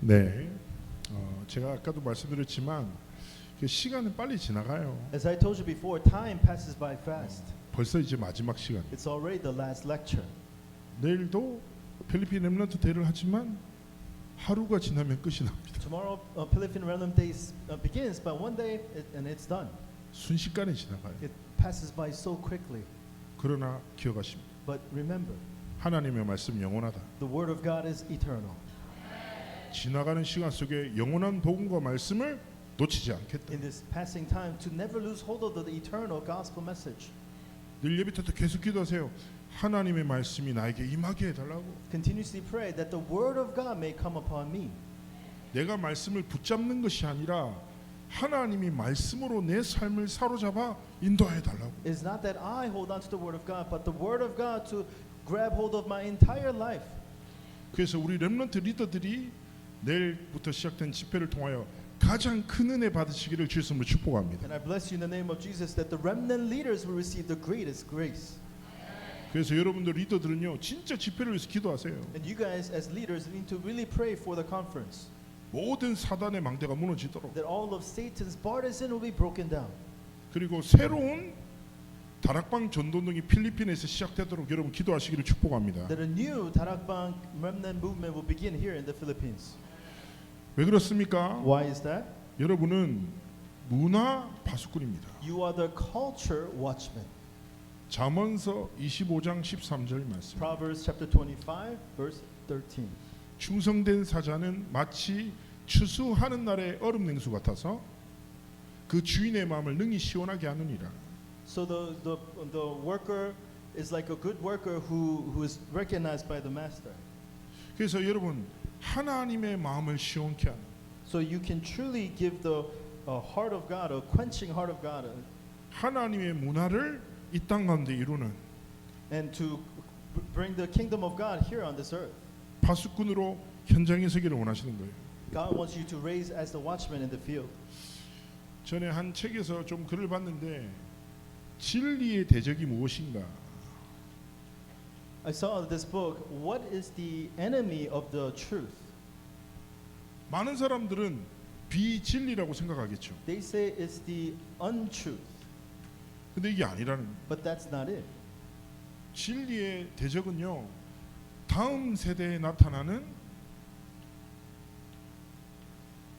네, 제가 아까도 말씀드렸지만 시간은 빨리 지나가요. As I told you before, time passes by fast. 벌써 이제 마지막 시간. It's already the last lecture. 내일도 필리핀 렘넌트 대를 하지만 하루가 지나면 끝이 납니다. Tomorrow, Philippine Remnant Days begins, but one day and it's done. 순식간에 지나가요. It passes by so quickly. 그러나 기억하십니다. But remember, 하나님의 말씀 영원하다. the Word of God is eternal. 지나가는 시간 속에 영원한 복음과 말씀을 놓치지 않겠다. In this passing time, to never lose hold of the eternal gospel message. 늘 예배 때도 계속 기도하세요. 하나님의 말씀이 나에게 임하게 해달라고. Continuously pray that the Word of God may come upon me. 내가 말씀을 붙잡는 것이 아니라 하나님이 말씀으로 내 삶을 사로잡아 인도해 달라고. It's not that I hold on to the Word of God, but the Word of God to grab hold of my entire life. 그래서 우리 렘넌트 리더들이 내일부터 시작된 집회를 통하여 가장 큰 은혜 받으시기를 주 이름으로 축복합니다. And I bless you in the name of Jesus that the remnant leaders will receive the greatest grace. 그래서 여러분들 리더들은요 진짜 집회를 위해서 기도하세요. And you guys as leaders need to really pray for the conference. 모든 사단의 망대가 무너지도록. That all of Satan's partisan will be broken down. 그리고 새로운 다락방 전도능이 필리핀에서 시작되도록 여러분 기도하시기를 축복합니다. That a new Tarakbang remnant movement will begin here in the Philippines. 왜 그렇습니까? Why is that? 여러분은 문화 파수꾼입니다. You are the culture watchmen. 잠언서 25장 13절 말씀. Proverbs chapter 25 verse 13. 충성된 사자는 마치 추수하는 날의 얼음 냉수 같아서 그 주인의 마음을 능히 시원하게 하느니라. So the worker is like a good worker who is recognized by the master. 그래서 여러분 하나님의 마음을 시원케 하는. So you can truly give the heart of God, a quenching heart of God, 하나님의 문화를 이 땅 가운데 이루는 and to bring the kingdom of God here on this earth. 파수꾼으로 현장에 서기를 원하시는 거예요. God wants you to raise as the watchman in the field. 전에 한 책에서 좀 글을 봤는데 진리의 대적이 무엇인가? I saw this book. What is the enemy of the truth? 많은 사람들은 비진리라고 생각하겠죠. They say it's the untruth, 근데 이게 아니라는. but that's not it. 진리의 대적은요. 다음 세대에 나타나는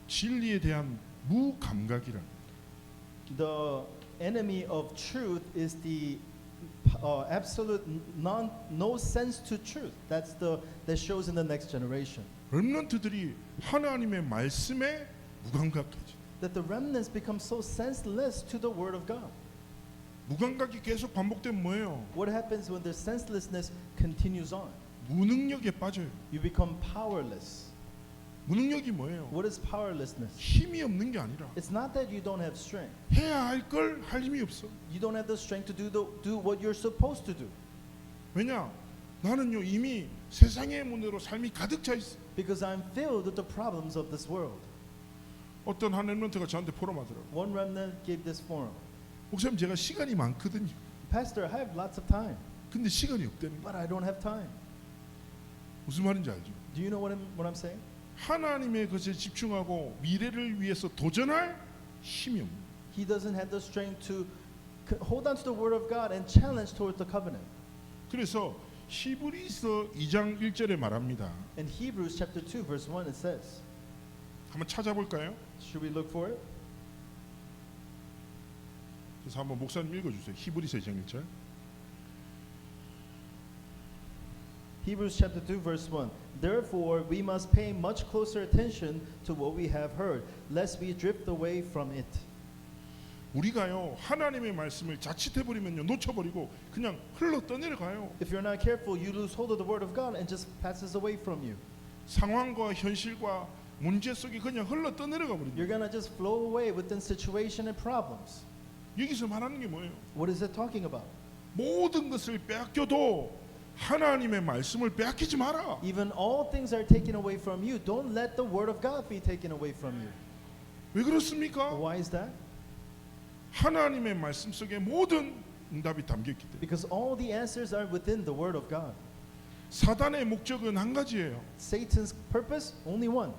진리에 대한 무감각이라는. The enemy of truth is the absolute no sense to truth. That shows in the next generation. 렘넌트들이 하나님의 말씀에 무감각해져. That the remnants become so senseless to the word of God. 무감각이 계속 반복되면 뭐예요? What happens when the senselessness continues on? 무능력에 빠져요. You become powerless. 무능력이 뭐예요? What is powerlessness? 힘이 없는 게 아니라 It's not that you don't have strength. 해야 할 걸 할 힘이 없어. You don't have the strength to do what you're supposed to do. 왜냐? 나는요 이미 세상의 문제로 삶이 가득 차 있어. Because I'm filled with the problems of this world. 어떤 한 렘넌트가 저한테 포럼하더라고. One remnant gave this forum. 목사님 제가 시간이 많거든요. Pastor, I have lots of time, 근데 시간이 없다는 but 거야. I don't have time. 무슨 말인지 알죠? Do you know what I'm saying? 하나님의 것에 집중하고 미래를 위해서 도전할 힘이 없는. He doesn't have the strength to hold on to the word of God and challenge towards the covenant. 그래서 히브리서 2장 1절에 말합니다. In Hebrews chapter 2 verse 1 it says, 한번 찾아볼까요? should we look for it? 그래서 한번 목사님 읽어주세요. 히브리서 2장 1절. Hebrews chapter 2 verse 1. Therefore we must pay much closer attention to what we have heard, lest we drift away from it. 우리가요 하나님의 말씀을 자칫해버리면요 놓쳐버리고 그냥 흘러 떠내려가요. If you're not careful, you lose hold of the word of God and just passes away from you. 상황과 현실과 문제 속에 그냥 흘러 떠내려가 버립니다. You're gonna just flow away within situation and problems. 여기서 말하는 게 뭐예요? What is it talking about? 모든 것을 빼앗겨도 하나님의 말씀을 빼앗기지 마라. Even all things are taken away from you. Don't let the word of God be taken away from you. 왜 그렇습니까? Why is that? 하나님의 말씀 속에 모든 응답이 담겨 있기 때문에. Because all the answers are within the word of God. 사단의 목적은 한 가지예요. Satan's purpose only one.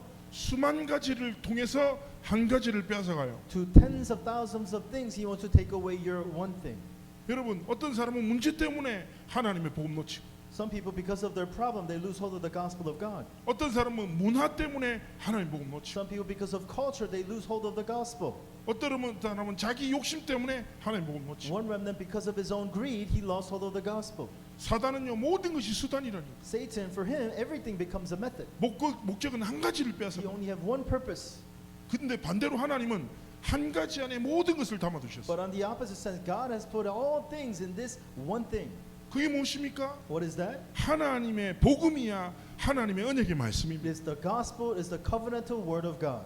수만 가지를 통해서 한 가지를 빼앗아가요. To tens of thousands of things, he wants to take away your one thing. 여러분 어떤 사람은 문제 때문에 하나님의 복음 놓치고 Some people, because of their problem, they lose hold of the gospel of God. 어떤 사람은 문화 때문에 하나님 복음 놓치고 Some people, because of culture, they lose hold of the gospel. 어떤 사람은 자기 욕심 때문에 하나님 복음 놓치고 One remnant, because of his own greed, he lost hold of the gospel. 사단은요 모든 것이 수단이라니 Satan, for him, everything becomes a method. 목적은 한 가지를 빼앗아. He only have one purpose. 근데 반대로 하나님은 한 가지 안에 모든 것을 담아두셨어요. But on the opposite sense, God has put all things in this one thing. 그게 무엇입니까? What is that? 하나님의 복음이야 하나님의 언약의 말씀입니다. It's the gospel, is the covenantal word of God.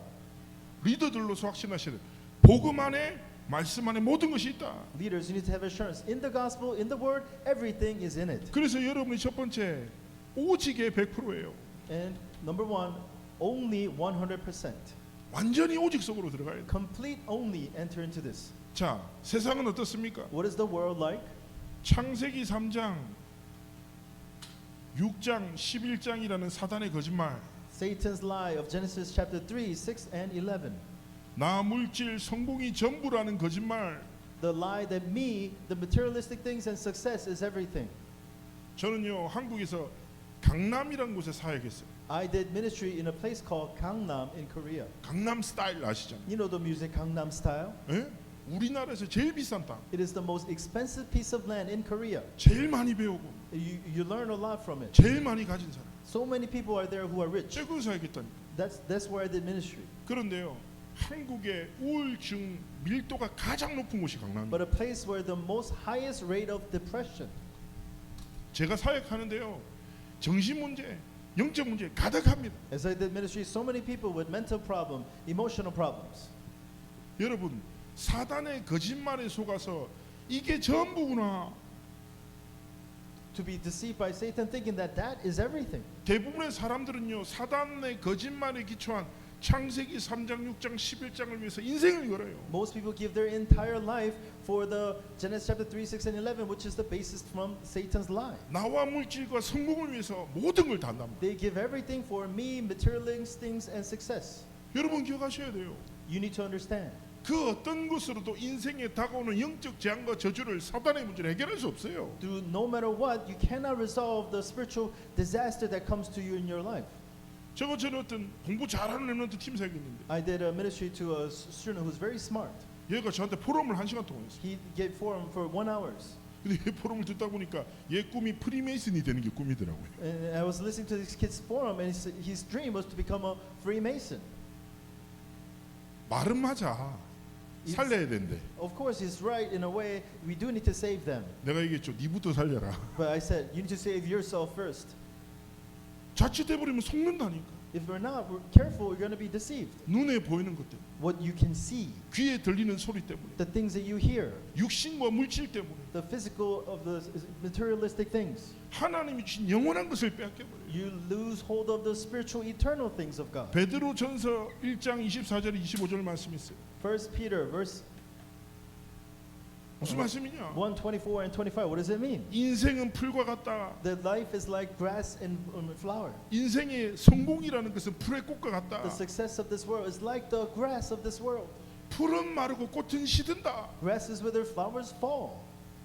리더들로서 확신하셔야 돼요. 복음 안에 말씀 안에 모든 것이 있다. Leaders, you need to have assurance. In the gospel, in the word, everything is in it. 그래서 여러분이 첫 번째 오직의 100%예요. And number one, only 100%. 완전히 오직 속으로 들어가야 돼. Complete only enter into this. 자, 세상은 어떻습니까? What is the world like? 창세기 3장 6장 11장이라는 사단의 거짓말. Satan's lie of Genesis chapter 3, 6, and 11. 나 물질 성공이 전부라는 거짓말. The lie that me, the materialistic things and success is everything. 저는요 한국에서 강남이라는 곳에 사역했어요. I did ministry in a place called Gangnam in Korea. 강남 스타일 아시잖아요. You know the music Gangnam style? 예? 우리나라에서 제일 비싼 땅, It is the most expensive piece of land in Korea. 제일 많이 배우고 You learn a lot from it. 제일 많이 가진 사람. So many people are there who are rich. 제가 사역했다니까. That's where I did ministry. 그런데요 한국의 우울증 밀도가 가장 높은 곳이 강남입니다. But a place where the most highest rate of depression. 제가 사역하는데요 정신 문제, 영적 문제 가득합니다. As I did ministry, so many people with mental problem, emotional problems. 여러분 사단의 거짓말에 속아서 이게 전부구나. To be deceived by Satan, thinking that that is everything. 대부분의 사람들은요 사단의 거짓말에 기초한 창세기 3장, 6장, 11장을 위해서 인생을 걸어요. Most people give their entire life for the Genesis chapter 3, 6, and 11, which is the basis from Satan's lie. 나와 물질과 성공을 위해서 모든 걸 다 한답니다. They give everything for me, materialistic things, and success. 여러분 기억하셔야 돼요. You need to understand. 그 어떤 것으로도 인생에 다가오는 영적 재앙과 저주를 사단의 문제를 해결할 수 없어요. Do no matter what, you cannot resolve the spiritual disaster that comes to you in your life. 저는 어떤 공부 잘하는 랩런트 팀 사역했는데 I did a ministry to a student who's very smart. 얘가 저한테 포럼을 1시간 동안 했어요. He gave forum for 1 hour. 근데 얘 포럼을 듣다 보니까 얘 꿈이 프리메이슨이 되는 게 꿈이더라고요. And I was listening to this kid's forum, and his dream was to become a Freemason. 말은 맞아. 살려야 된대. Of course, he's right in a way. We do need to save them. 내가 얘기했죠. 니부터 살려라. But I said, you need to save yourself first. 자칫해버리면 속는다니까. If we're not careful, we're going to be deceived. 눈에 보이는 것 때문에, What you can see, 귀에 들리는 소리 때문에, the things that you hear, 육신과 물질 때문에 the physical of the materialistic things. 하나님이 주신 영원한 것을 빼앗겨버려요. You lose hold of the spiritual, eternal things of God. 베드로전서 1장 24절 25절 말씀이 있어요. 1 Peter verse 무슨 말씀이냐? 1:24 and 25. What does it mean? 인생은 풀과 같다. That life is like grass and flower. 인생의 성공이라는 것은 풀의 꽃과 같다. The success of this world is like the grass of this world. 풀은 마르고 꽃은 시든다. Grasses wither, flowers fall.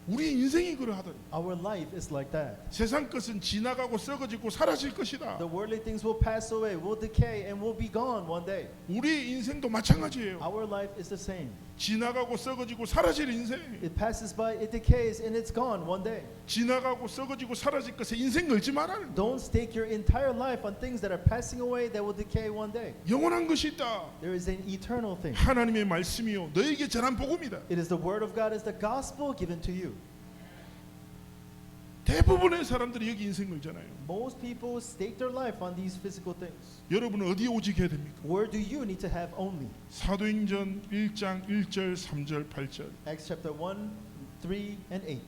우리 인생이 그러하더니 Our life is like that. 세상 것은 지나가고 썩어지고 사라질 것이다. The worldly things will pass away, will decay, and will be gone one day. 우리 인생도 마찬가지예요. Our life is the same. 지나가고 썩어지고 사라질 인생. It passes by, it decays, and it's gone one day. 지나가고 썩어지고 사라질 것에 인생 걸지 말라는 거예요. Don't stake your entire life on things that are passing away that will decay one day. 영원한 것이 있다. There is an eternal thing. 하나님의 말씀이요 너에게 전한 복음이다. It is the word of God, is the gospel given to you. 대부분의 사람들이 여기 인생 걸잖아요. Most people stake their life on these physical things. 여러분은 어디에 오직해야 됩니까? Where do you need to have only? 사도행전 1장 1절 3절 8절 Acts chapter 1, 3, and 8.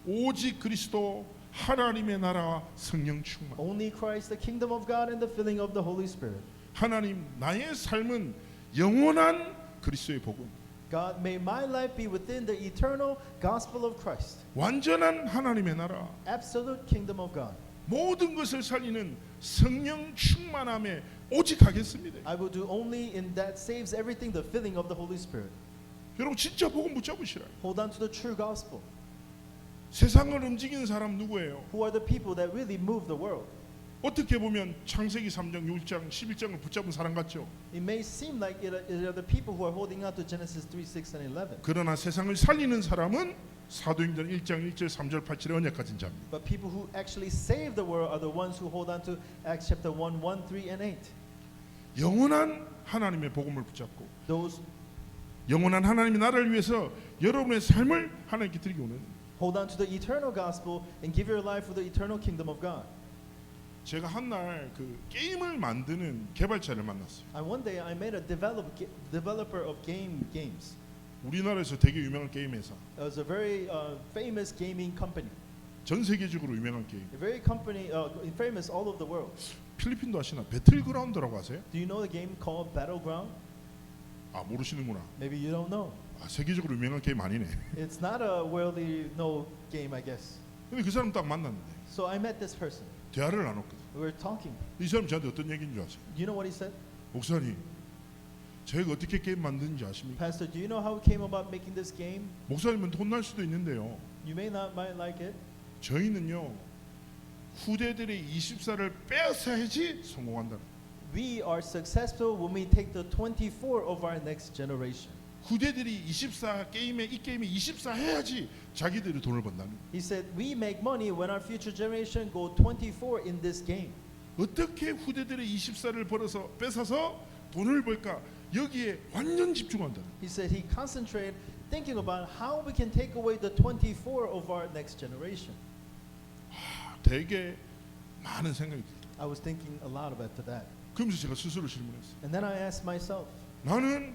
오직 그리스도 하나님의 나라와 성령 충만. Only Christ, the kingdom of God, and the filling of the Holy Spirit. 하나님 나의 삶은 영원한 그리스도의 복음. God, may my life be within the eternal gospel of Christ. 완전한 하나님의 나라. Absolute kingdom of God. 모든 것을 살리는 성령 충만함에 오직 하겠습니다. I will do only in that saves everything, the filling of the Holy Spirit. 여러분 진짜 복음 붙잡으시라. Hold on to the true gospel. 세상을 움직이는 사람 누구예요? Who are the people that really move the world? 어떻게 보면 창세기 3장, 6장, 11장을 붙잡은 사람 같죠. It may seem like it are the people who are holding on to Genesis 3, 6, and 11. 그러나 세상을 살리는 사람은 사도행전 1장 1절 3절 8절의 언약 가진 자입니다. But people who actually save the world are the ones who hold on to Acts chapter 1, 1, 3, and 8. 영원한 하나님의 복음을 붙잡고 Those 영원한 하나님의 나라를 위해서 여러분의 삶을 하나님께 드리기 원합니다. hold on to the eternal gospel and give your life for the eternal kingdom of God. 제가 한날 그 게임을 만드는 개발자를 만났어요. And one day I met a developer of games. 우리나라에서 되게 유명한 게임 회사. It was a very famous gaming company. 전 세계적으로 유명한 게임. A very famous all over the world. 필리핀도 아시나? 배틀그라운드라고 아세요? Do you know the game called Battleground? 아 모르시는구나. Maybe you don't know. 아 세계적으로 유명한 게임 아니네. It's not a widely known game, I guess. 근데 그 사람 딱 만났는데 So I met this person. 대화를 나눴거든. We were talking. 이 사람 저한테 어떤 얘기인 줄 아세요? You know what he said? 목사님, 저희가 어떻게 게임 만드는지 아십니까? Pastor, do you know how we came about making this game? 목사님은 혼날 수도 있는데요. You might like it. 저희는요 후대들의 24를 빼앗아야지 성공한다. We are successful when we take the 24 of our next generation. 후대들이 24 게임에 이 게임에 24 해야지 자기들이 돈을 번다는. He said, we make money when our future generation go 24 in this game. 어떻게 후대들의 24를 벌어서 뺏어서 돈을 벌까 여기에 완전 집중한다. He said he concentrated thinking about how we can take away the 24 of our next generation. 되게 많은 생각이 들어요. I was thinking a lot about that. 그러면서 제가 스스로 질문했어요. And then I asked myself, 나는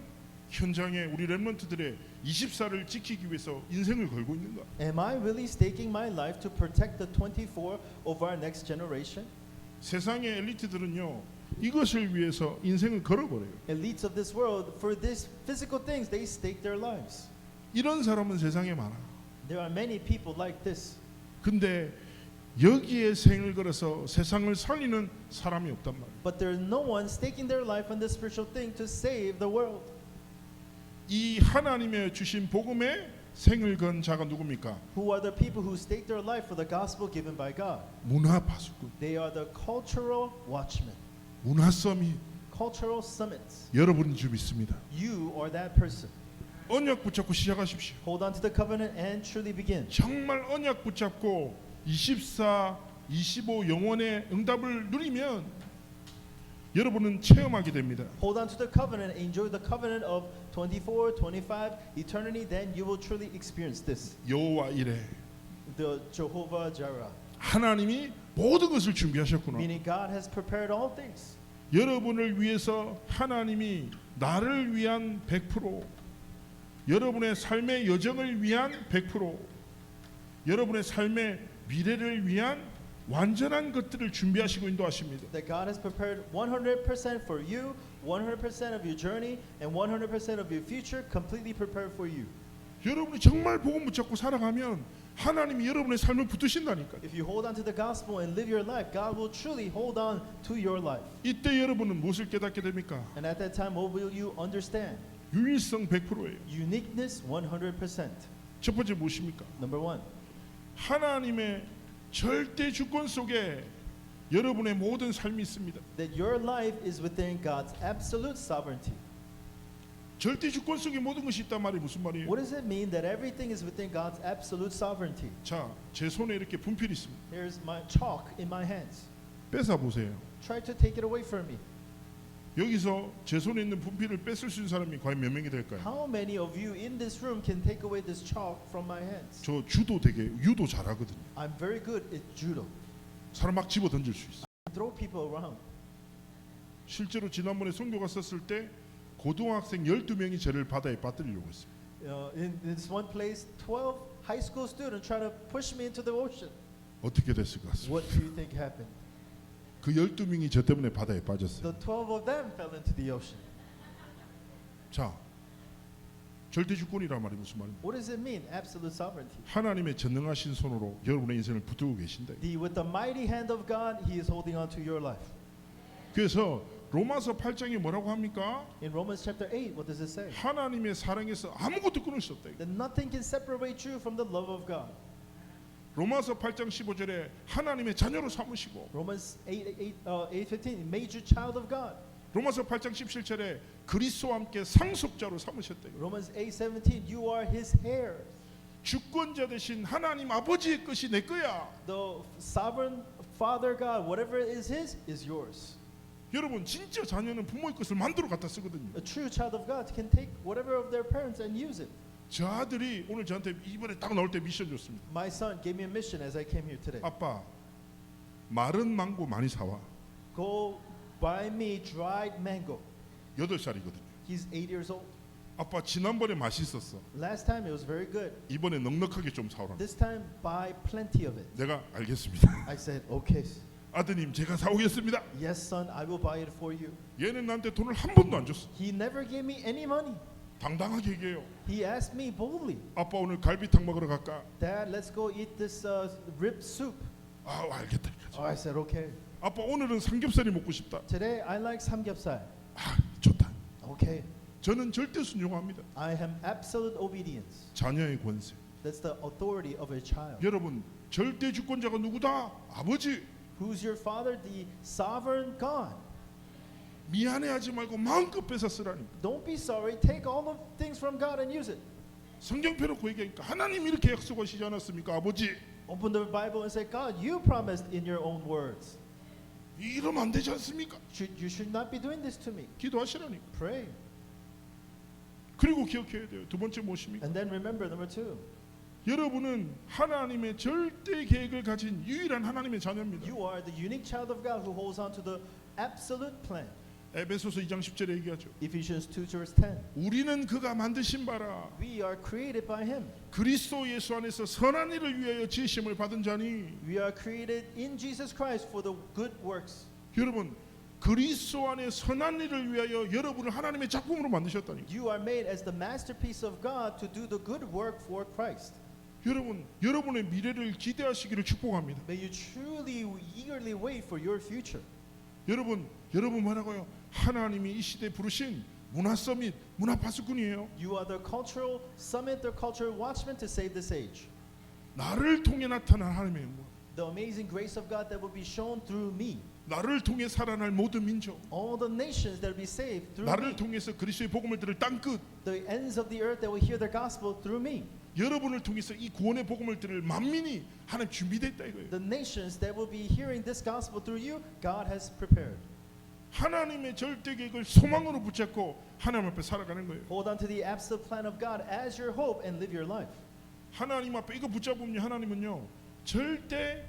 현장에 우리 렘넌트들의 24를 지키기 위해서 인생을 걸고 있는가? am I really staking my life to protect the 24 of our next generation? 세상의 엘리트들은요 이것을 위해서 인생을 걸어버려요. Elites of this world, for these physical things, they stake their lives. 이런 사람은 세상에 많아. There are many people like this. 근데 여기에 생을 걸어서 세상을 살리는 사람이 없단 말이에요. But there's no one staking their life on this spiritual thing to save the world. 이 하나님의 주신 복음에 생을 건 자가 누굽니까? Who are the people who stake their life for the gospel given by God? 문화 파수꾼, They are the cultural watchmen, 문화 서밋. cultural summits. 여러분인 줄 믿습니다. You are that person. 언약 붙잡고 시작하십시오. Hold on to the covenant and truly begin. 정말 언약 붙잡고 24, 25 영원의 응답을 누리면 여러분은 체험하게 됩니다. Hold on to the covenant, enjoy the covenant of 24, 25, eternity, then you will truly experience this. 여호와 이레 The Jehovah Jireh. 하나님이 모든 것을 준비하셨구나. Meaning God has prepared all things. 여러분을 위해서 하나님이 나를 위한 100%, 여러분의 삶의 여정을 위한 100%, 여러분의 삶의 미래를 위한 완전한 것들을 준비하시고 인도하십니다. That God has prepared 100% for you, 100% of your journey, and 100% of your future, completely prepared for you. 여러분이 정말 복음 붙잡고 살아가면 하나님이 여러분의 삶을 붙드신다니까요. If you hold on to the gospel and live your life, God will truly hold on to your life. 이때 여러분은 무엇을 깨닫게 됩니까? And at that time, what will you understand? 유일성 100%예요. Uniqueness 100%. 첫 번째 무엇입니까? Number one, 하나님의 절대 주권 속에 여러분의 모든 삶이 있습니다. that your life is within God's absolute sovereignty. 절대 주권 속에 모든 것이 있단 말이 무슨 말이에요? What does it mean that everything is within God's absolute sovereignty? 자, 제 손에 이렇게 분필이 있습니다. Here's my chalk in my hands. 뺏어 보세요. Try to take it away from me. 여기서 제 손에 있는 분필을 뺏을 수 있는 사람이 과연 몇 명이 될까요? How many of you in this room can take away this chalk from my hands? 저 유도 잘하거든요. I'm very good at judo. 사람 막 집어 던질 수 있어요. Throw people around. 실제로 지난번에 선교 갔었을 때 고등학생 12명이 저를 바다에 빠뜨리려고 했어요. In this one place, 12 high school students try to push me into the ocean. 어떻게 됐을 것 같습니다. What do you think happened? 그 12명이 저 때문에 바다에 빠졌어요. The 12 of them fell into the ocean. 자, 절대 주권이란 말이 무슨 말입니까? What does it mean, absolute sovereignty? 하나님의 전능하신 손으로 여러분의 인생을 붙들고 계신다. With the mighty hand of God, He is holding on to your life. 그래서 로마서 8장에 뭐라고 합니까? In Romans chapter 8, what does it say? 하나님의 사랑에서 아무것도 끊을 수 없다. That nothing can separate you from the love of God. 로마서 8장 15절에 하나님의 자녀로 삼으시고 Romans 8:15 made you child of God. 로마서 8장 17절에 그리스도와 함께 상속자로 삼으셨다. Romans 8:17 you are His heir. 주권자 되신 하나님 아버지의 것이 내 거야. The sovereign Father God, whatever is His, is yours. 여러분 진짜 자녀는 부모의 것을 만들어 갖다 쓰거든요. A true child of God can take whatever of their parents and use it. 저 아들이 오늘 저한테 이번에 딱 나올 때 미션 줬습니다. My son gave me a mission as I came here today. 아빠 마른 망고 많이 사와. Go buy me dried mango. 8살이거든요. He's 8 years old. 아빠 지난번에 맛있었어. Last time it was very good. 이번에 넉넉하게 좀 사오라. This time buy plenty of it. 내가 알겠습니다. I said, okay. 아드님 제가 사오겠습니다. Yes, son, I will buy it for you. 얘는 나한테 돈을 한 번도 안 줬어. He never gave me any money. 당당하게 얘기해요. He asked me boldly, 아빠 오늘 갈비탕 먹으러 갈까? Dad, let's go eat this rib soup. 아 알겠다. Oh, I said, okay. 아빠 오늘은 삼겹살이 먹고 싶다. Today I like samgyeopsal. 아 좋다. Okay. 저는 절대 순종합니다. I have absolute obedience. 자녀의 권세. That's the authority of a child. 여러분 절대 주권자가 누구다? 아버지. Who's your father? The sovereign God. 미안해하지 말고 마음껏 뺏어 쓰라니까. Don't be sorry. Take all the things from God and use it. 성경 펴놓고 얘기하니까 하나님 이렇게 약속하시지 않았습니까? 아버지 Open the Bible and say, God, you promised in your own words. 이러면 안 되지 않습니까? You should not be doing this to me. 기도하시라니까. Pray. 그리고 기억해야 돼요. 두 번째 무엇입니까? And then remember, number 2. 여러분은 하나님의 절대 계획을 가진 유일한 하나님의 자녀입니다. You are the unique child of God who holds on to the absolute plan. 에베소서 2장 10절에 얘기하죠. Ephesians 2 verse 10. 우리는 그가 만드신 바라 We are created by Him. 그리스도 예수 안에서 선한 일을 위하여 지으심을 받은 자니. We are created in Jesus Christ for the good works. 여러분 그리스도 안에 선한 일을 위하여 여러분을 하나님의 작품으로 만드셨다니. You are made as the masterpiece of God to do the good work for Christ. 여러분 여러분의 미래를 기대하시기를 축복합니다. May you truly eagerly wait for your future. 여러분 뭐라고요? 하나님이 이 시대에 부르신 문화 서밋, 문화 파수꾼이에요. You are the cultural summit, the cultural watchman to save this age. 나를 통해 나타난 하나님의 영광. The amazing grace of God that will be shown through me. 나를 통해 살아날 모든 민족. All the nations that will be saved through 나를 me. 통해서 그리스도의 복음을 들을 땅 끝. The ends of the earth that will hear the gospel through me. 여러분을 통해서 이 구원의 복음을 들을 만민이 하나님 준비됐다 이거예요. The nations that will be hearing this gospel through you, God has prepared. 하나님의 절대 계획을 소망으로 붙잡고 하나님 앞에 살아가는 거예요. Hold on to the absolute plan of God as your hope and live your life. 하나님 앞에 이거 붙잡으면 하나님은요 절대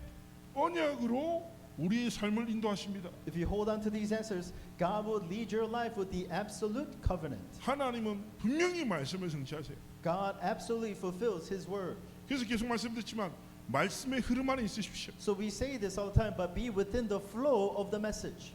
언약으로 우리의 삶을 인도하십니다. If you hold on to these answers, God will lead your life with the absolute covenant. 하나님은 분명히 말씀을 성취하세요. God absolutely fulfills His word. 그래서 계속 말씀드렸지만 말씀의 흐름 안에 있으십시오. So we say this all the time, but be within the flow of the message.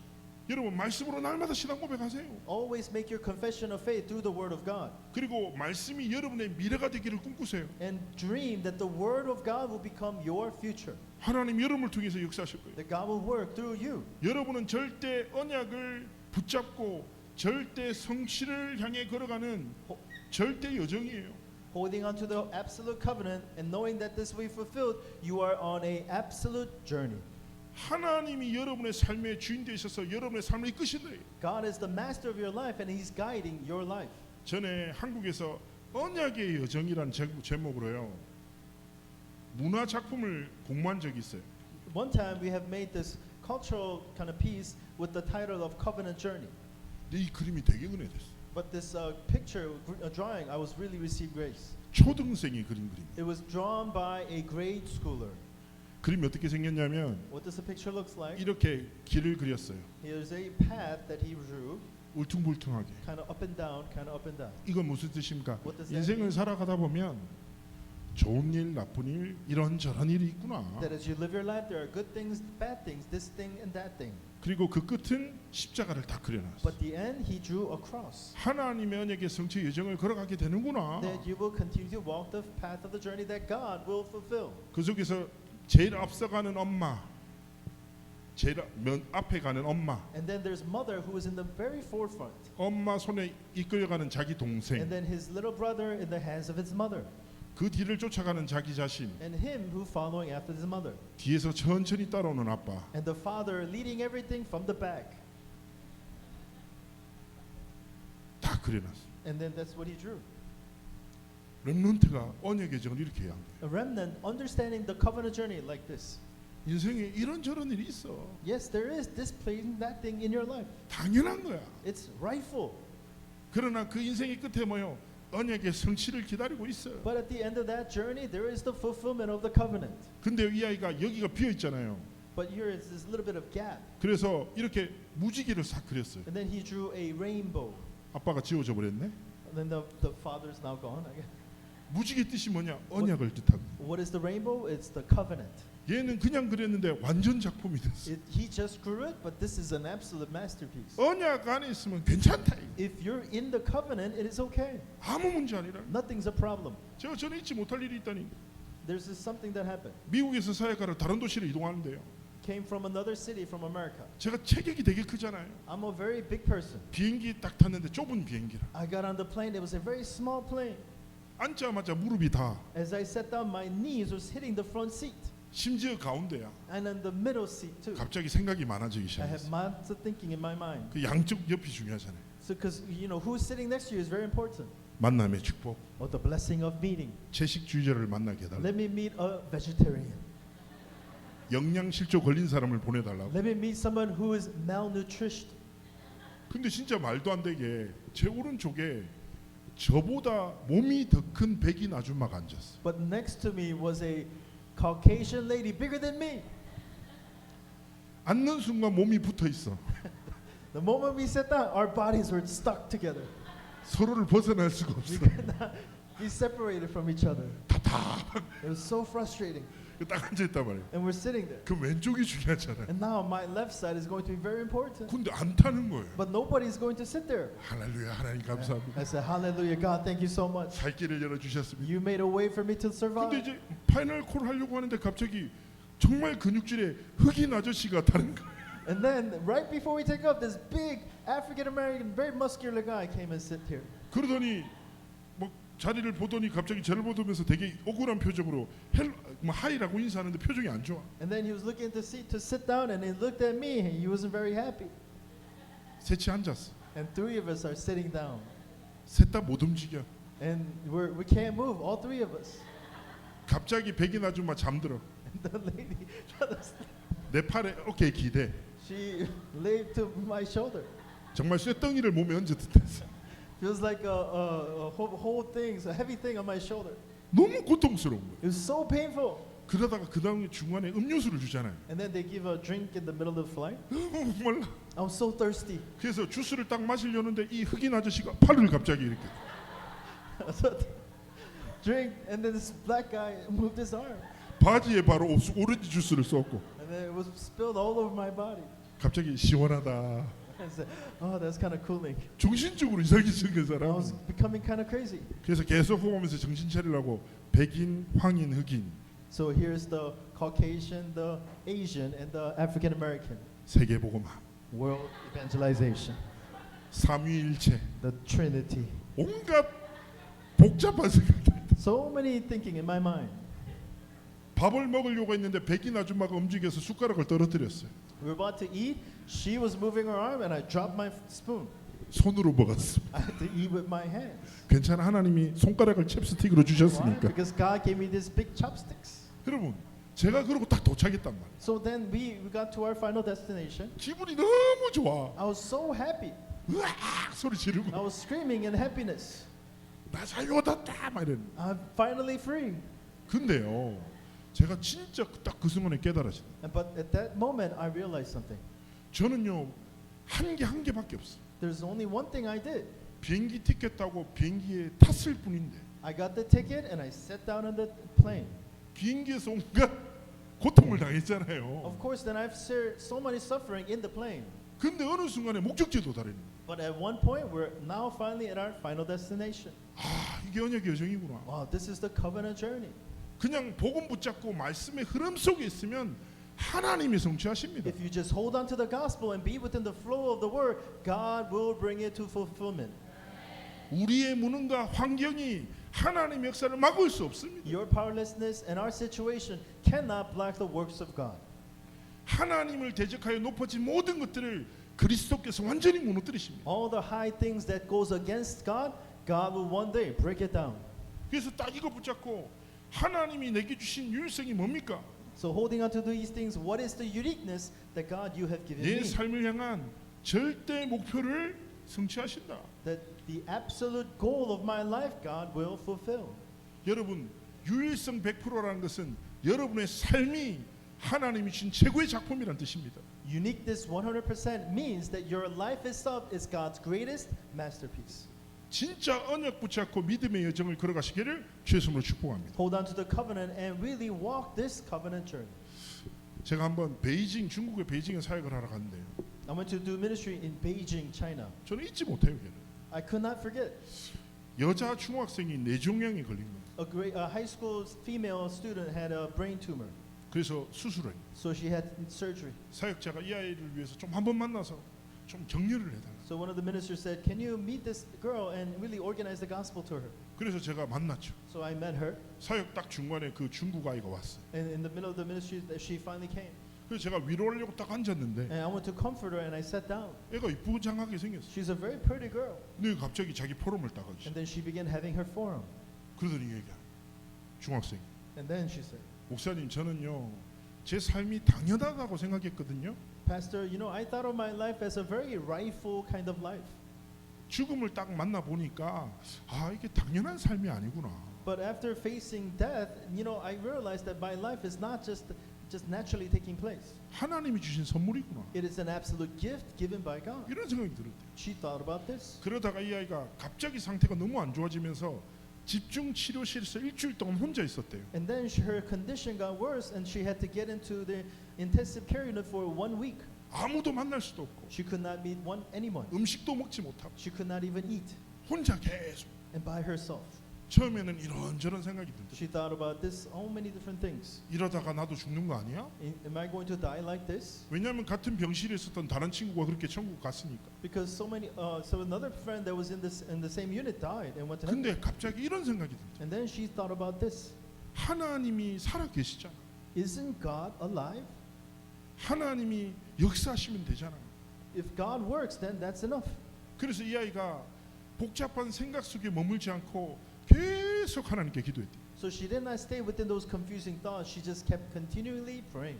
여러분 말씀으로 날마다 신앙 고백하세요. Always make your confession of faith through the word of God. 그리고 말씀이 여러분의 미래가 되기를 꿈꾸세요. And dream that the word of God will become your future. 하나님 여러분을 통해서 역사하실 거예요. That God will work through you. 여러분은 절대 언약을 붙잡고 절대 성취를 향해 걸어가는 절대 여정이에요. Holding on to the absolute covenant and knowing that this will be fulfilled, you are on a absolute journey. 하나님이 여러분의 삶의 주인 되셔서 여러분의 삶을 이끄신다. God is the master of your life and He's guiding your life. 전에 한국에서 언약의 여정이라는 제목으로요 문화 작품을 공모한 적이 있어요. One time we have made this cultural kind of piece with the title of Covenant Journey. 근데 이 그림이 되게 은혜됐어. But this picture, drawing, I was really received grace. 초등생이 그린 그림. It was drawn by a grade schooler. 그림이 어떻게 생겼냐면 What does the picture looks like? 이렇게 길을 그렸어요. Here's a path that he drew, 울퉁불퉁하게. kind of up and down, kind of up and down. 이건 무슨 뜻입니까? What does that 인생을 mean? 살아가다 보면 좋은 일, 나쁜 일, 이런저런 일이 있구나. That as you live your life, there are good things, bad things, this thing and that thing. 그리고 그 끝은 십자가를 다 그려놨어. But the end, he drew a cross. 하나님의 언약의 성취 여정을 걸어가게 되는구나. That you will continue to walk the path of the journey that God will fulfill. 그 속에서 제일 앞서가는 엄마, 제일 앞에 가는 엄마, And then there's mother who is in the very forefront. 엄마 손에 이끌려가는 자기 And 동생, then his little brother in the hands of his mother. 그 뒤를 쫓아가는 자기 자신, And him who following after his mother. 뒤에서 천천히 따라오는 아빠. And the father leading everything from the back. 다 그려놨어. And then that's what he drew. 렘넌트가 언약의 정을 이렇게 해야 돼. A remnant understanding the covenant journey like this. 인생에 이런저런 일이 있어. Yes, there is this thing, that thing in your life. 당연한 거야. It's rightful. 그러나 그 인생의 끝에 뭐요? 언약의 성취를 기다리고 있어요. But at the end of that journey, there is the fulfillment of the covenant. 근데 이 아이가 여기가 비어 있잖아요. But here is this little bit of gap. 그래서 이렇게 무지개를 싹 그렸어요. And then he drew a rainbow. 아빠가 지워져 버렸네. And then the father's now gone. I guess. 무지개 뜻이 뭐냐? 언약을 뜻하고. What is the rainbow? It's the covenant. 얘는 그냥 그렸는데 완전 작품이 됐어. He just grew it, but this is an absolute masterpiece. 언약 안에 있으면 괜찮다. If you're in the covenant, it is okay. 아무 문제 아니라. Nothing's a problem. 제가 전에 잊지 못할 일이 있다니. There's this something that happened. 미국에서 사역하러 다른 도시로 이동하는데요. Came from another city from America. 제가 체격이 되게 크잖아요. I'm a very big person. 비행기 딱 탔는데 좁은 비행기라. I got on the plane. It was a very small plane. 앉자마자 무릎이 다. As I sat down, my knees was hitting the front seat. 심지어 가운데야. And in the middle seat too. 갑자기 생각이 많아지기 I had 시작했어. lots of thinking in my mind. 그 양쪽 옆이 중요하잖아요. So, because you know who's sitting next to you is very important. 만남의 축복. Or the blessing of meeting. 채식주의자를 만나게 해달라. Let me meet a vegetarian. 영양실조 걸린 사람을 보내달라고. Let me meet someone who is malnourished. 근데 진짜 말도 안 되게 제 오른쪽에 저보다 몸이 더 큰 백인 아줌마가 앉았어. But next to me was a Caucasian lady bigger than me. 앉는 순간 몸이 붙어 있어. The moment we sat down, our bodies were stuck together. 서로를 벗어날 수가 없어. We could not be separated from each other. It was so frustrating. 딱 앉아 있단 말이야. And we're sitting there. 그 왼쪽이 중요하잖아요. And now my left side is going to be very important. 근데 안 타는 거예요. But nobody is going to sit there. 할렐루야 하나님 감사합니다. I said, Hallelujah, God, thank you so much. 살 길을 열어 주셨습니다. You made a way for me to 근데 survive. 이제 파이널 콜 하려고 하는데 갑자기 정말 근육질의 흑인 아저씨가 타는 거예요. And then right before we take off, this big African American, very muscular guy came and sit here. 그러더니 뭐 자리를 보더니 갑자기 저를 보면서 되게 억울한 표정으로 뭐 하이라고 인사하는데 표정이 안 좋아. And then he was looking at the seat to sit down, and he looked at me. And he wasn't very happy. 셋이 앉았어. And three of us are sitting down, 셋 다 못 움직여. and we can't move. All three of us. 갑자기 백인 아줌마 잠들어. And the lady, 내 팔에 어깨에 기대. she laid to my shoulder. 정말 쇠덩이를 몸에 얹은 듯했어. It was like a whole thing, a heavy thing on my shoulder. 너무 고통스러운 거야. It was so painful. 그러다가 그 다음에 중간에 음료수를 주잖아요. And then they give a drink in the middle of the flight. 몰라. I was so thirsty. 그래서 주스를 딱 마시려는데 이 흑인 아저씨가 팔을 갑자기 이렇게. So drink, and then this black guy moved his arm, 바지에 바로 오렌지 주스를 쏟고. and then it was spilled all over my body. 갑자기 시원하다. I said, "Oh, that's kind of cooling." 정신적으로 이상하게 생긴 I 사람. was becoming kind of crazy. 그래서 계속 호흡하면서 정신 차리라고 백인, 황인, 흑인 So here's the Caucasian, the Asian, and the African American. 세계 복음화, World evangelization, 삼위일체, the Trinity. 온갖 복잡한 생각들. So many thinking in my mind. 밥을 먹으려고 했는데 백인 아줌마가 움직여서 숟가락을 떨어뜨렸어요. We were about to eat. She was moving her arm, and I dropped my spoon. 손으로 먹었어. I had to eat with my hands. 괜찮아, 하나님이 손가락을 챕스틱으로 Why? 주셨으니까. Because God gave me these big chopsticks. 여러분, 제가 그러고 딱 도착했단 말이에요. So then we got to our final destination. 기분이 너무 좋아. I was so happy. 으악 소리 지르고 I was screaming in happiness. 나 자유 얻었다 막 이랬는데. I'm finally free. 근데요, 제가 진짜 딱 그 순간에 깨달았어요. But at that moment, I realized something. 저는요 한 개밖에 없어. There's only one thing I did. 비행기 티켓 따고 비행기에 탔을 뿐인데 I got the ticket and I sat down on the plane. 비행기에서 온갖 고통을 당했잖아요. Of course, then I've shared so many suffering in the plane. 근데 어느 순간에 목적지에 도달했는 거예요. But at one point, we're now finally at our final destination. 아, 이게 언약의 여정이구나. Wow, this is the covenant journey. 그냥 복음 붙잡고 말씀의 흐름 속에 있으면 하나님이 성취하십니다. If you just hold on to the gospel and be within the flow of the word, God will bring it to fulfillment. 우리의 무능과 환경이 하나님의 역사를 막을 수 없습니다. Your powerlessness and our situation cannot block the works of God. 하나님을 대적하여 높아진 모든 것들을 그리스도께서 완전히 무너뜨리십니다. All the high things that goes against God, God will one day break it down. 그래서 딱 이거 붙잡고 하나님이 내게 주신 유일성이 뭡니까? So holding on to these things, what is the uniqueness that God you have given 내 me? 삶을 향한 절대 목표를 성취하신다. That the absolute goal of my life, God will fulfill. 여러분, 유일성 100%라는 것은 여러분의 삶이 하나님이 주신 최고의 작품이란 뜻입니다. Uniqueness 100% means that your life itself is God's greatest masterpiece. 진짜 언약 붙잡고 믿음의 여정을 걸어가시기를 주의 이름으로 축복합니다. Hold on to the covenant and really walk this covenant journey. 제가 한번 베이징, 중국의 베이징에 사역을 하러 갔는데요. I went to do ministry in Beijing, China. 저는 잊지 못해요. 걔는. I could not forget. 여자 중학생이 뇌종양이 걸린 거예요. A high school female student had a brain tumor, 그래서 수술을 해요. so she had surgery. 사역자가 이 아이를 위해서 좀 한번 만나서 좀 격려를 해달라. So one of the ministers said, "Can you meet this girl and really organize the gospel to her?" 그래서 제가 만났죠. So I met her, 사역 딱 중간에 그 중국 아이가 왔어요. and in the middle of the ministry, she finally came. 그래서 제가 위로하려고 딱 앉았는데 And I went to comfort her, and I sat down. 애가 이쁘장하게 생겼어요. She's a very pretty girl. 근데 갑자기 자기 포럼을 따가지고 And then she began having her forum. 그러더니 얘기야. 중학생. And then she said, 목사님 저는요 제 삶이 당연하다고 생각했거든요. "Pastor, you know, I thought of my life as a very rightful kind of life. 죽음을 딱 만나 보니까 아 이게 당연한 삶이 아니구나. But after facing death, you know, I realized that my life is not just naturally taking place. 하나님이 주신 선물이구나. It is an absolute gift given by God." 이런 생각이 들었대요. She thought about this. 그러다가 이 아이가 갑자기 상태가 너무 안 좋아지면서 집중 치료실에서 일주일 동안 혼자 있었대요. And then her condition got worse, and she had to get into the intensive care unit for 1 week. 아무도 만날 수도 없고 She could not meet anyone. 음식도 먹지 못하고 She could not even eat. 혼자 계속. And by herself. 처음에는 이런저런 생각이 들더라고요. She thought about this, so many different things. 이러다가 나도 죽는 거 아니야? Am I going to die like this? 왜냐하면 같은 병실에 있었던 다른 친구가 그렇게 천국 갔으니까. Because so another friend that was in the same unit died and went to heaven. 근데 갑자기 이런 생각이 들더라고요. And then she thought about this. 하나님이 살아 계시잖아. Isn't God alive? 하나님이 역사하시면 되잖아. If God works, then that's enough. 그래서 이 아이가 복잡한 생각 속에 머물지 않고 계속 하나님께 기도했대. So she did not stay within those confusing thoughts. She just kept continually praying.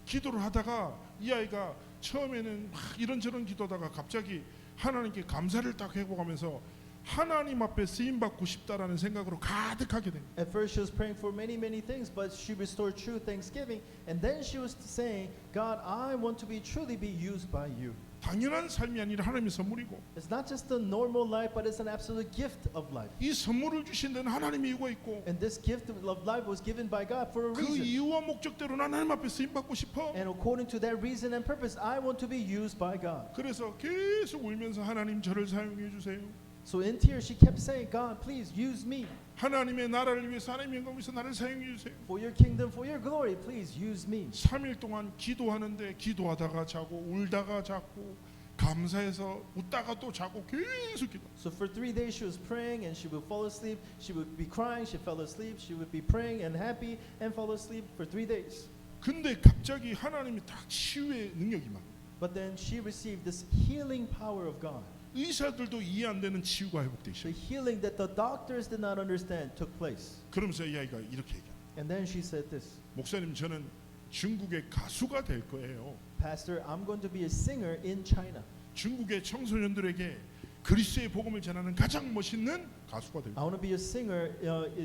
기도를 하다가 이 아이가 처음에는 막 이런저런 기도하다가 갑자기 하나님께 감사를 딱 해보면서 하나님 앞에 쓰임 받고 싶다라는 생각으로 가득하게 된. At first she was praying for many things, but she restored true thanksgiving, and then she was saying, "God, I want to truly be used by you." 당연한 삶이 아니라 하나님의 선물이고 It's not just a normal life, but it's an absolute gift of life. 이 선물을 주신 데는 하나님의 이유가 있고 And this gift of life was given by God for a 그 reason. 이유와 목적대로 난 하나님 앞에 쓰임 받고 싶어. And according to that reason and purpose, I want to be used by God. 그래서 계속 울면서 하나님 저를 사용해 주세요. So in tears, she kept saying, "God, please use me 하나님의 나라를 위해서 하나님의 영광을 위해서 나를 사용해 주세요. for your kingdom, for your glory. Please use me." 3일 동안 기도하는데 기도하다가 자고 울다가 자고 감사해서 웃다가 또 자고 계속 기도. So for 3 days she was praying and she would fall asleep. She would be crying, she fell asleep. She would be praying and happy and fall asleep for 3 days. 근데 갑자기 하나님이 딱 치유의 능력이 막. But then she received this healing power of God. 의사들도 이해 안 되는 치유가 회복되기 The 시작. healing that the doctors did not understand took place. 그러면서 이 아이가 이렇게 얘기해. And then she said this, 목사님 저는 중국의 가수가 될 거예요. "Pastor, I'm going to be a singer in China. 중국의 청소년들에게 그리스도의 복음을 전하는 가장 멋있는 가수가 될 I 거예요. want to be a singer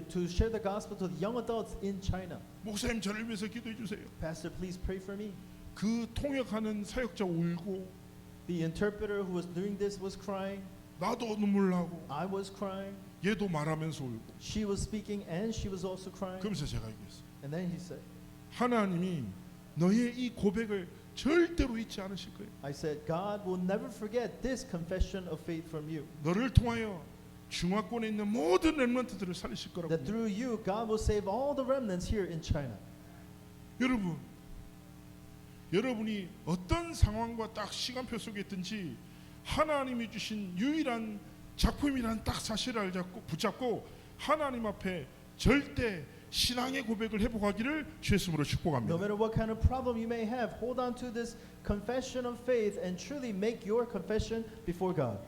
to share the gospel to the young adults in China. 목사님 저를 위해서 기도해 주세요. Pastor, please pray for me." 그 통역하는 사역자 울고 The interpreter who was doing this was crying. 나도 눈물 나고 I was crying. 얘도 말하면서 울고. She was speaking and she was also crying. 그러면서 제가 얘기했어요. And then he said, 하나님이 너의 이 고백을 절대로 잊지 않으실 거예요. I said, God will never forget this confession of faith from you. 너를 통하여 중화권에 있는 모든 렘넌트들을 살리실 거라고. That through you, God will save all the remnants here in China. 여러분, 여러분이 어떤 상황과 딱 시간표 속에 있든지 하나님이 주신 유일한 작품이란 딱 사실을 붙잡고 하나님 앞에 절대 신앙의 고백을 회복하기를 주의 이름으로 No 축복합니다. matter what kind of problem you may have, hold on to this confession of faith and truly make your confession before God.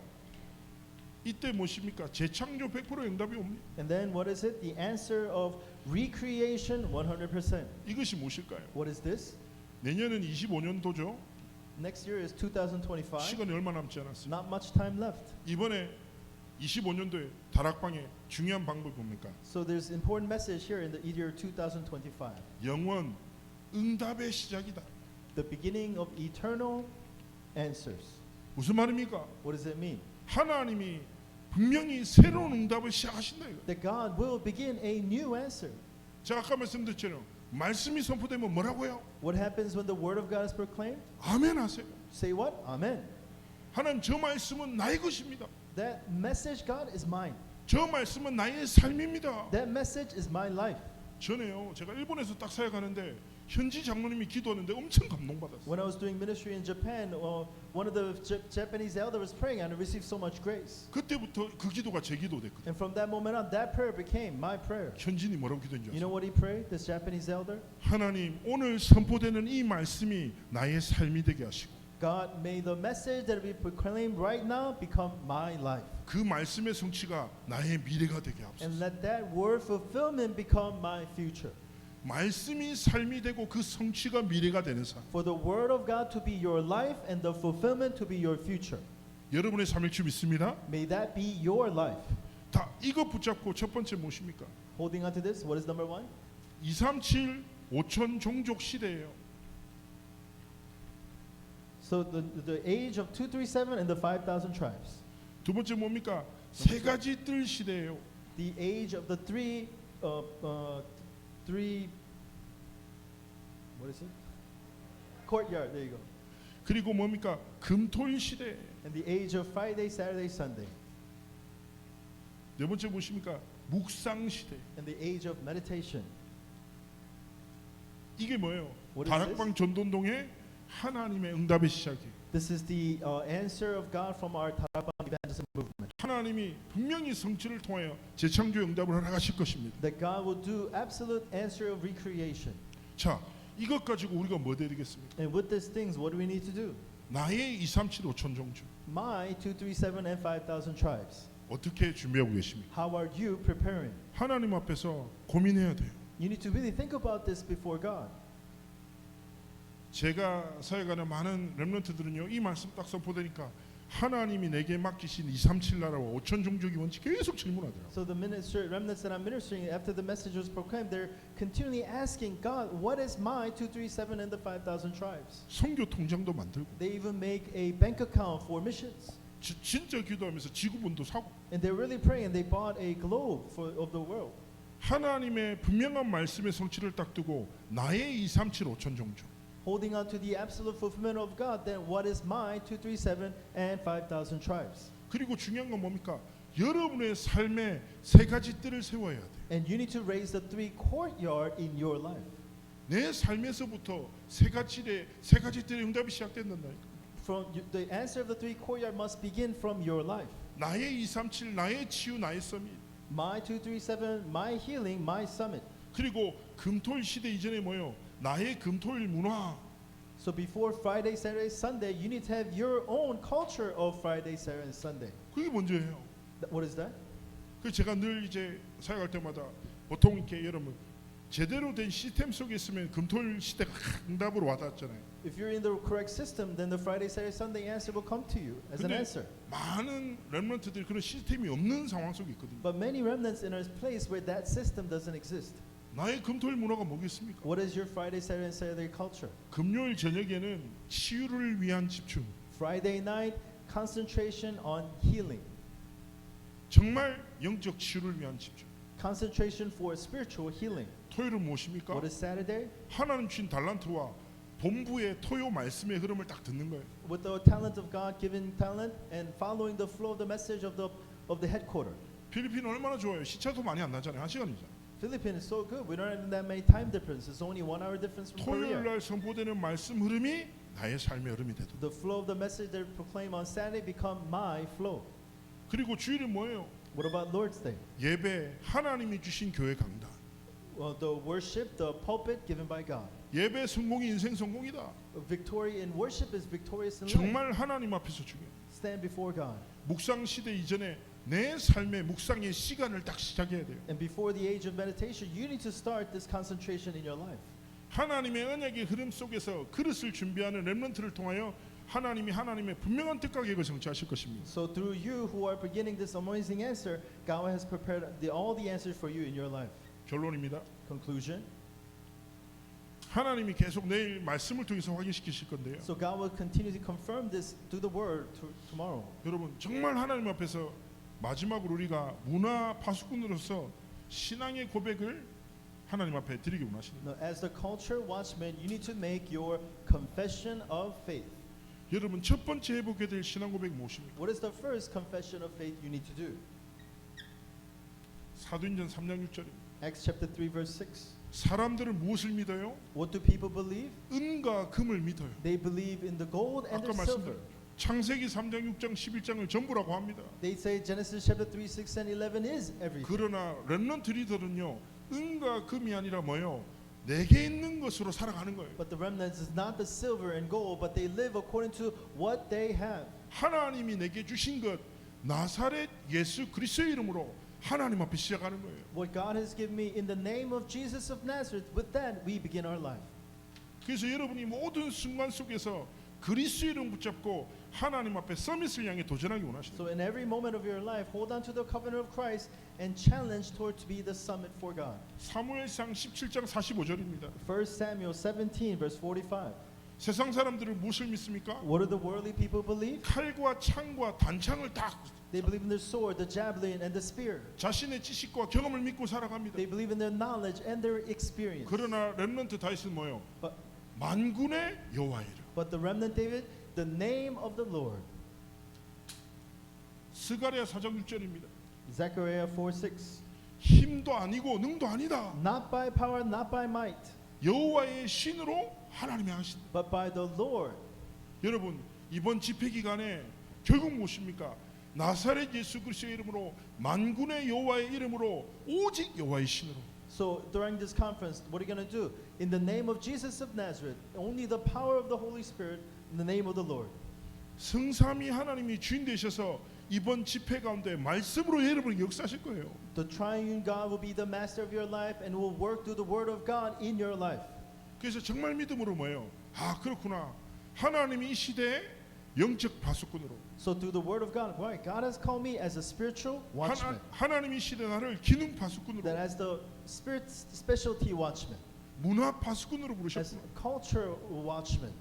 이때 무엇입니까? 재창조 100% 응답이 옵니다. And then what is it? The answer of recreation 100%. 이것이 무엇일까요? What is this? 내년은 25년도죠. Next year is 2025. 시간이 얼마 남지 않았어요. Not much time left. 이번에 25년도에 다락방의 중요한 방법이 뭡니까? So there's important message here in the year 2025. 영원 응답의 시작이다. The beginning of eternal answers. 무슨 말입니까? What does it mean? 하나님이 분명히 새로운 응답을 시작하신다 이거. That God will begin a new answer. 제가 아까 말씀드렸잖아요. 말씀이 선포되면 뭐라고요? What happens when the word of God is proclaimed? 아멘 하세요. Say what? Amen. 하나님 저 말씀은 나의 것입니다. That message, God, is mine. 저 말씀은 나의 삶입니다. That message is my life. 전에요. 제가 일본에서 딱 사역하는데 현지 장로님이 기도하는데 엄청 감동받았어요. When I was doing ministry in Japan, one of the Japanese elder was praying and I received so much grace. 그때부터 그 기도가 제 기도 됐거든요. And from that moment on, that prayer became my prayer. 현진이 뭐라고 기도한 줄 You know 아세요? what he prayed, this Japanese elder? 하나님 오늘 선포되는 이 말씀이 나의 삶이 되게 하시고 God, may the message that we proclaim right now become my life. 그 말씀의 성취가 나의 미래가 되게 And 하옵소서. let that word fulfillment become my future. 말씀이 삶이 되고 그 성취가 미래가 되는 삶. For the word of God to be your life and the fulfillment to be your future. 여러분의 삶일 줄 믿습니다. May that be your life. 다 이거 붙잡고 첫 번째 무엇입니까? Holding on to this, what is number one? 237 5천 종족 시대예요. So the age of 237 and the 5,000 tribes. 두 번째 뭡니까? 세 가지 뜰 시대예요. The age of the three, what is it? Courtyard, there you go. 그리고 뭡니까? 금토일 시대. And the age of Friday, Saturday, Sunday. 네 번째 무엇입니까? 묵상 시대. And the age of meditation. 이게 뭐예요? What is 다락방 전돈동의 하나님의 응답의 시작이에요. This is the answer of God from our Tarabang evangelism movement. 하나님이 분명히 성취를 통하여 재창조의 응답을 허락하실 것입니다. That God will do absolute answer of recreation. 자, 이것 가지고 우리가 뭐 해야 되겠습니까? And with these things, what do we need to do? 나의 237 5천 종족 My 237 and 5,000 tribes. 어떻게 준비하고 계십니까? How are you preparing? 하나님 앞에서 고민해야 돼요. You need to really think about this before God. 제가 사역하는 많은 렘넌트들은요, 이 말씀 딱 선포되니까 하나님이 내게 맡기신 237 나라와 5천 종족이 뭔지 계속 질문하더라고요. So the minister remnants that I'm ministering, after the message was proclaimed, they're continually asking God, what is my 237 and the 5,000 tribes? 선교 통장도 만들고 They even make a bank account for missions. 진짜 기도하면서 지구본도 사고 And they're really praying. They bought a globe of the world. 하나님의 분명한 말씀의 성취를 딱 두고 나의 237 5천 종족 Holding on to the absolute fulfillment of God, then what is my 237 and 5,000 tribes? 그리고 중요한 건 뭡니까? 여러분의 삶에 세 가지 뜰을 세워야 돼. And you need to raise the three courtyard in your life. 내 삶에서부터 세 가지 뜰의 응답이 시작된단다니까. The answer of the three courtyard must begin from your life. 나의 237, 나의 치유, 나의 서밋. My 237, my healing, my summit. 그리고 금토일 시대 이전에 뭐요? 나의 금토일 문화. So before Friday, Saturday, Sunday, you need to have your own culture of Friday, Saturday, and Sunday. 그게 먼저예요. What is that? 그 제가 늘 이제 사역할 때마다 보통 이렇게 여러분 제대로 된 시스템 속에 있으면 금토일 시대가 응답으로 와닿잖아요. If you're in the correct system, then the Friday, Saturday, Sunday answer will come to you as an 근데 answer. 많은 렘넌트들이 그런 시스템이 없는 상황 속에 있거든요. But many remnants in a place where that system doesn't exist. 나의 금토일 문화가 뭐겠습니까? What is your Friday, Saturday, and Saturday culture? 금요일 저녁에는 치유를 위한 집중. Friday night, concentration on healing. 정말 영적 치유를 위한 집중. Concentration for spiritual healing. 토요일은 무엇입니까? What is Saturday? 하나님 주신 달란트와 본부의 토요 말씀의 흐름을 딱 듣는 거예요. With the talent of God, given talent, and following the flow of the message of the headquarter. 필리핀은 얼마나 좋아요. 시차도 많이 안 나잖아요. 한 시간이죠. Philippines is so good. We don't have that many time difference. It's only 1 hour difference from 토요일 Korea. 날 선포되는 말씀 흐름이 나의 삶의 흐름이 되도록. The flow of the message they proclaim on Saturday become my flow. 그리고 주일은 뭐예요? What about Lord's Day? 예배, 하나님이 주신 교회 강단. Well, the worship, the pulpit given by God. 예배 성공이 인생 성공이다. Victory in worship is victorious in life. 정말 하나님 앞에서 중요해. Stand before God. 묵상 시대 이전에 내 삶의 묵상의 시간을 딱 시작해야 돼요. And before the age of meditation, you need to start this concentration in your life. 하나님의 언약의 흐름 속에서 그릇을 준비하는 렘넌트를 통하여 하나님이 하나님의 분명한 뜻과 계획을 성취하실 것입니다. So through you who are beginning this amazing answer, God has prepared all the answers for you in your life. 결론입니다. Conclusion. 하나님이 계속 내일 말씀을 통해서 확인시키실 건데요. So God will continue to confirm this through the word tomorrow. 여러분 정말 하나님 앞에서 마지막으로 우리가 문화 파수꾼으로서 신앙의 고백을 하나님 앞에 드리기 원하십니다. Now, as the culture watchman, you need to make your confession of faith. 여러분 첫 번째 해보게 될 신앙 고백이 무엇입니까? What is the first confession of faith you need to do? 사도행전 3장 6절입니다. Acts chapter 3 verse 6. 사람들은 무엇을 믿어요? What do people believe? 은과 금을 믿어요. They believe in the gold and 아까 the silver. 말씀드린 창세기 3장 6장 11장을 전부라고 합니다. They say Genesis chapter 3, 6, and 11 is everything. 그러나 렘넌트 리더는요 은과 금이 아니라 뭐요? 내게 있는 것으로 살아가는 거예요. But the remnants is not the silver and gold, but they live according to what they have. 하나님이 내게 주신 것 나사렛 예수 그리스도의 이름으로 하나님 앞에 시작하는 거예요. What God has given me in the name of Jesus of Nazareth, with that we begin our life. 그래서 여러분이 모든 순간 속에서 그리스도의 이름 붙잡고 하나님 앞에 서밋을 향해 도전하기 원하시는 So in every moment of your life, hold on to the covenant of Christ and challenge toward to be the summit for God. 사무엘상 17장 45절입니다. 1 Samuel 17 verse 45. 세상 사람들은 무엇을 믿습니까? What do the worldly people believe? 칼과 창과 단창을 딱 They believe in the sword, the javelin, and the spear. 자신의 지식과 경험을 믿고 살아갑니다. They believe in their knowledge and their experience. 그러나 렘넌트 다윗은 뭐요? But, 만군의 여호와의 이름. but the remnant David, the name of the Lord. 스가랴 4장 6절입니다. Zechariah 4:6. 힘도 아니고 능도 아니다. Not by power, not by might, 여호와의 신으로 하나님이 하신다. but by the Lord. 여러분 이번 집회 기간에 결국 무엇입니까? 나사렛 예수 그리스도의 이름으로 만군의 여호와의 이름으로 오직 여호와의 신으로. So during this conference, what are you going to do? In the name of Jesus of Nazareth, only the power of the Holy Spirit, in the name of the Lord. 성삼위 하나님이 주인 되셔서 이번 집회 가운데 말씀으로 여러분을 역사하실 거예요. The triune God will be the master of your life and will work through the word of God in your life. 그래서 정말 믿음으로 뭐예요? 아 그렇구나. 하나님이 이 시대에 영적 파수꾼으로 So through the word of God, right? God has called me as a spiritual watchman. 하나님이 이 시대 나를 기능 파수꾼으로 That as the spirit specialty watchman, 문화 파수꾼으로 as 부르셨구나. culture watchman.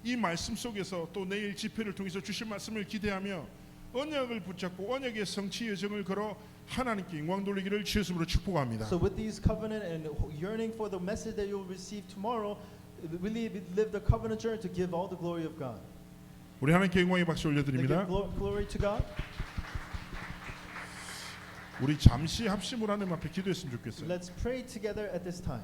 이 말씀 속에서 또 내일 집회를 통해서 주실 말씀을 기대하며 언약을 붙잡고 언약의 성취 여정을 걸어 하나님께 영광 돌리기를 주 예수로 축복합니다. So with these covenant and yearning for the message that you will receive tomorrow, really live the covenant journey to give all the glory of God. 우리 하나님께 영광의 박수 To give 올려드립니다. glory to God. 우리 잠시 합심을 하나님 앞에 기도했으면 좋겠어요. Let's pray together at this time.